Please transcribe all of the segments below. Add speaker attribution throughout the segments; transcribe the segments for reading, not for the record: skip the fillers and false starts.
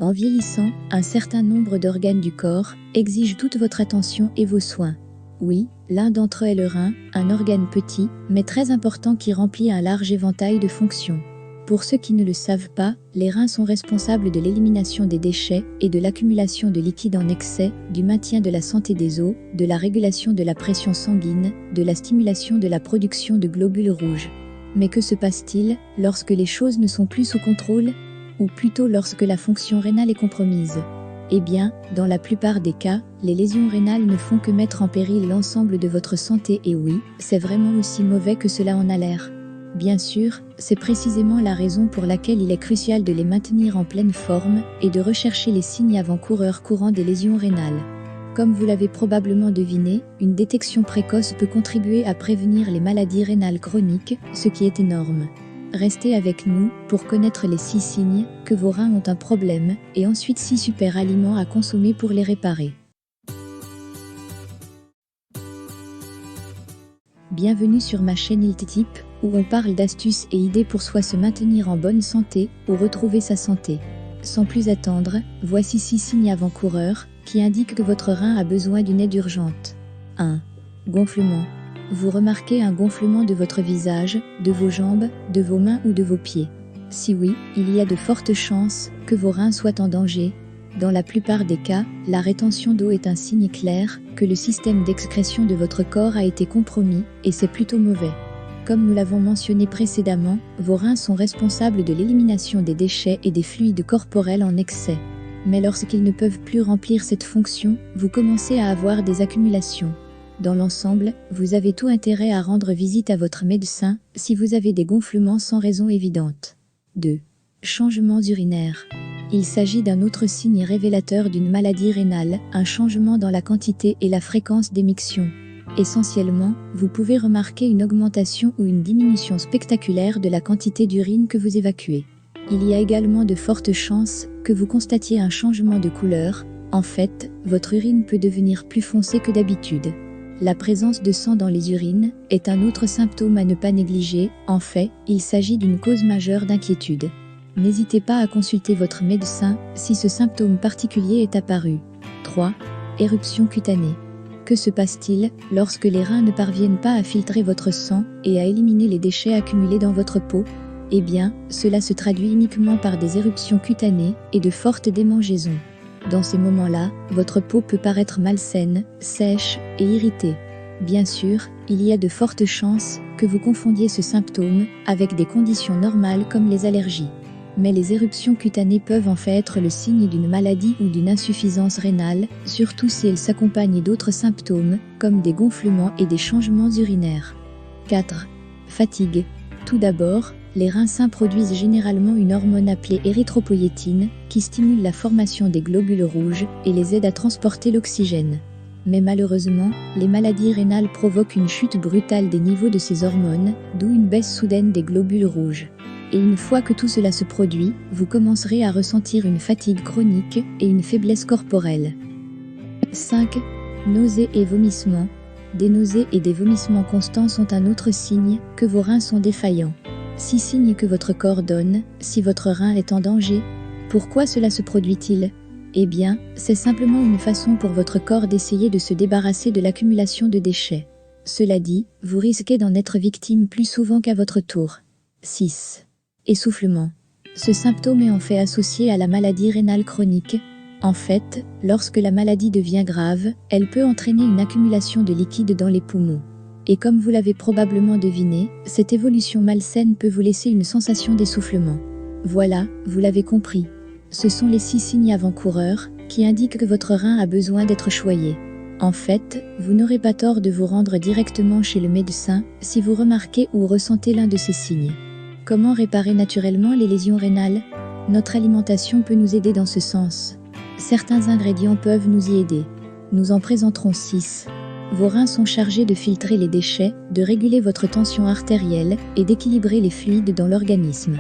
Speaker 1: En vieillissant, un certain nombre d'organes du corps exigent toute votre attention et vos soins. Oui, l'un d'entre eux est le rein, un organe petit, mais très important qui remplit un large éventail de fonctions. Pour ceux qui ne le savent pas, les reins sont responsables de l'élimination des déchets et de l'accumulation de liquide en excès, du maintien de la santé des os, de la régulation de la pression sanguine, de la stimulation de la production de globules rouges. Mais que se passe-t-il lorsque les choses ne sont plus sous contrôle? Ou plutôt lorsque la fonction rénale est compromise? Eh bien, dans la plupart des cas, les lésions rénales ne font que mettre en péril l'ensemble de votre santé et oui, c'est vraiment aussi mauvais que cela en a l'air. Bien sûr, c'est précisément la raison pour laquelle il est crucial de les maintenir en pleine forme et de rechercher les signes avant-coureurs courants des lésions rénales. Comme vous l'avez probablement deviné, une détection précoce peut contribuer à prévenir les maladies rénales chroniques, ce qui est énorme. Restez avec nous pour connaître les 6 signes que vos reins ont un problème et ensuite 6 super aliments à consommer pour les réparer. Bienvenue sur ma chaîne Health Tips, où on parle d'astuces et idées pour soit se maintenir en bonne santé ou retrouver sa santé. Sans plus attendre, voici 6 signes avant-coureurs qui indiquent que votre rein a besoin d'une aide urgente. 1. Gonflement. Vous remarquez un gonflement de votre visage, de vos jambes, de vos mains ou de vos pieds? Si oui, il y a de fortes chances que vos reins soient en danger. Dans la plupart des cas, la rétention d'eau est un signe clair que le système d'excrétion de votre corps a été compromis, et c'est plutôt mauvais. Comme nous l'avons mentionné précédemment, vos reins sont responsables de l'élimination des déchets et des fluides corporels en excès. Mais lorsqu'ils ne peuvent plus remplir cette fonction, vous commencez à avoir des accumulations. Dans l'ensemble, vous avez tout intérêt à rendre visite à votre médecin si vous avez des gonflements sans raison évidente. 2. Changements urinaires. Il s'agit d'un autre signe révélateur d'une maladie rénale, un changement dans la quantité et la fréquence d'émission. Essentiellement, vous pouvez remarquer une augmentation ou une diminution spectaculaire de la quantité d'urine que vous évacuez. Il y a également de fortes chances que vous constatiez un changement de couleur. En fait, votre urine peut devenir plus foncée que d'habitude. La présence de sang dans les urines est un autre symptôme à ne pas négliger. En fait, il s'agit d'une cause majeure d'inquiétude. N'hésitez pas à consulter votre médecin si ce symptôme particulier est apparu. 3. Éruption cutanée. Que se passe-t-il lorsque les reins ne parviennent pas à filtrer votre sang et à éliminer les déchets accumulés dans votre peau? Eh bien, cela se traduit uniquement par des éruptions cutanées et de fortes démangeaisons. Dans ces moments-là, votre peau peut paraître malsaine, sèche et irritée. Bien sûr, il y a de fortes chances que vous confondiez ce symptôme avec des conditions normales comme les allergies. Mais les éruptions cutanées peuvent en fait être le signe d'une maladie ou d'une insuffisance rénale, surtout si elles s'accompagnent d'autres symptômes, comme des gonflements et des changements urinaires. 4. Fatigue. Tout d'abord, les reins sains produisent généralement une hormone appelée érythropoïétine, qui stimule la formation des globules rouges et les aide à transporter l'oxygène. Mais malheureusement, les maladies rénales provoquent une chute brutale des niveaux de ces hormones, d'où une baisse soudaine des globules rouges. Et une fois que tout cela se produit, vous commencerez à ressentir une fatigue chronique et une faiblesse corporelle. 5. Nausées et vomissements. Des nausées et des vomissements constants sont un autre signe que vos reins sont défaillants. 6 signes que votre corps donne si votre rein est en danger. Pourquoi cela se produit-il? Eh bien, c'est simplement une façon pour votre corps d'essayer de se débarrasser de l'accumulation de déchets. Cela dit, vous risquez d'en être victime plus souvent qu'à votre tour. 6. Essoufflement. Ce symptôme est en fait associé à la maladie rénale chronique. En fait, lorsque la maladie devient grave, elle peut entraîner une accumulation de liquide dans les poumons. Et comme vous l'avez probablement deviné, cette évolution malsaine peut vous laisser une sensation d'essoufflement. Voilà, vous l'avez compris. Ce sont les 6 signes avant-coureurs qui indiquent que votre rein a besoin d'être choyé. En fait, vous n'aurez pas tort de vous rendre directement chez le médecin si vous remarquez ou ressentez l'un de ces signes. Comment réparer naturellement les lésions rénales? Notre alimentation peut nous aider dans ce sens. Certains ingrédients peuvent nous y aider. Nous en présenterons 6. Vos reins sont chargés de filtrer les déchets, de réguler votre tension artérielle et d'équilibrer les fluides dans l'organisme.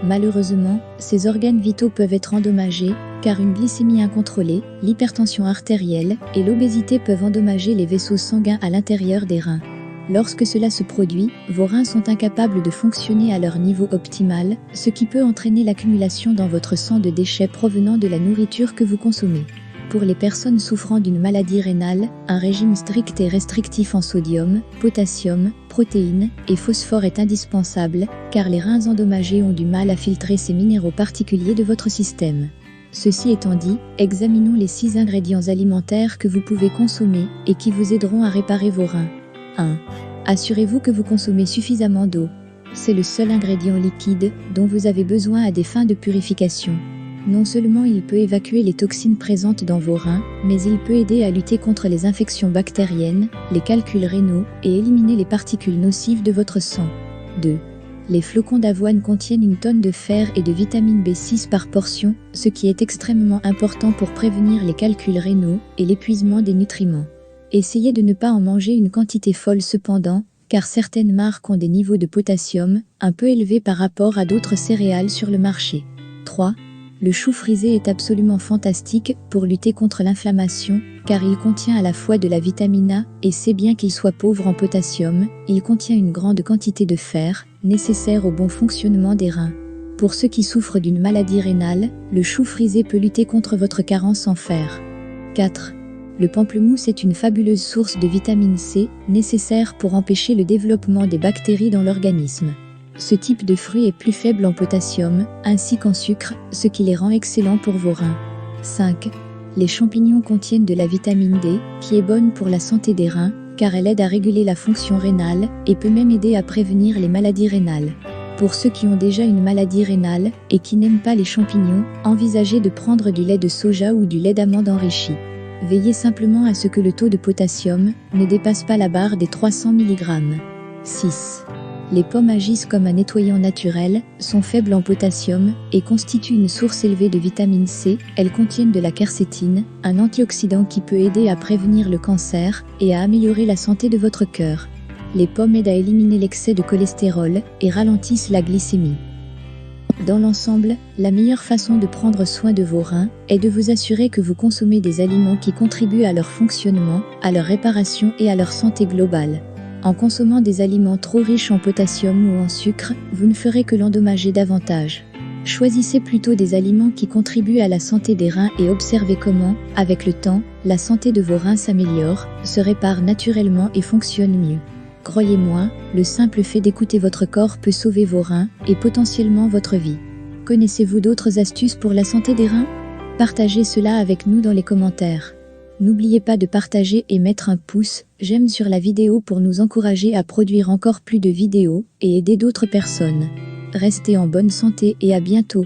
Speaker 1: Malheureusement, ces organes vitaux peuvent être endommagés, car une glycémie incontrôlée, l'hypertension artérielle et l'obésité peuvent endommager les vaisseaux sanguins à l'intérieur des reins. Lorsque cela se produit, vos reins sont incapables de fonctionner à leur niveau optimal, ce qui peut entraîner l'accumulation dans votre sang de déchets provenant de la nourriture que vous consommez. Pour les personnes souffrant d'une maladie rénale, un régime strict et restrictif en sodium, potassium, protéines et phosphore est indispensable, car les reins endommagés ont du mal à filtrer ces minéraux particuliers de votre système. Ceci étant dit, examinons les 6 ingrédients alimentaires que vous pouvez consommer et qui vous aideront à réparer vos reins. 1. Assurez-vous que vous consommez suffisamment d'eau. C'est le seul ingrédient liquide dont vous avez besoin à des fins de purification. Non seulement il peut évacuer les toxines présentes dans vos reins, mais il peut aider à lutter contre les infections bactériennes, les calculs rénaux et éliminer les particules nocives de votre sang. 2. Les flocons d'avoine contiennent une tonne de fer et de vitamine B6 par portion, ce qui est extrêmement important pour prévenir les calculs rénaux et l'épuisement des nutriments. Essayez de ne pas en manger une quantité folle cependant, car certaines marques ont des niveaux de potassium un peu élevés par rapport à d'autres céréales sur le marché. 3. Le chou frisé est absolument fantastique pour lutter contre l'inflammation, car il contient à la fois de la vitamine A et C. Bien qu'il soit pauvre en potassium, il contient une grande quantité de fer, nécessaire au bon fonctionnement des reins. Pour ceux qui souffrent d'une maladie rénale, le chou frisé peut lutter contre votre carence en fer. 4. Le pamplemousse est une fabuleuse source de vitamine C, nécessaire pour empêcher le développement des bactéries dans l'organisme. Ce type de fruit est plus faible en potassium, ainsi qu'en sucre, ce qui les rend excellents pour vos reins. 5. Les champignons contiennent de la vitamine D, qui est bonne pour la santé des reins, car elle aide à réguler la fonction rénale, et peut même aider à prévenir les maladies rénales. Pour ceux qui ont déjà une maladie rénale, et qui n'aiment pas les champignons, envisagez de prendre du lait de soja ou du lait d'amande enrichi. Veillez simplement à ce que le taux de potassium ne dépasse pas la barre des 300 mg. 6. Les pommes agissent comme un nettoyant naturel, sont faibles en potassium et constituent une source élevée de vitamine C. Elles contiennent de la quercétine, un antioxydant qui peut aider à prévenir le cancer et à améliorer la santé de votre cœur. Les pommes aident à éliminer l'excès de cholestérol et ralentissent la glycémie. Dans l'ensemble, la meilleure façon de prendre soin de vos reins est de vous assurer que vous consommez des aliments qui contribuent à leur fonctionnement, à leur réparation et à leur santé globale. En consommant des aliments trop riches en potassium ou en sucre, vous ne ferez que l'endommager davantage. Choisissez plutôt des aliments qui contribuent à la santé des reins et observez comment, avec le temps, la santé de vos reins s'améliore, se répare naturellement et fonctionne mieux. Croyez-moi, le simple fait d'écouter votre corps peut sauver vos reins et potentiellement votre vie. Connaissez-vous d'autres astuces pour la santé des reins? Partagez cela avec nous dans les commentaires. N'oubliez pas de partager et mettre un pouce j'aime sur la vidéo pour nous encourager à produire encore plus de vidéos et aider d'autres personnes. Restez en bonne santé et à bientôt.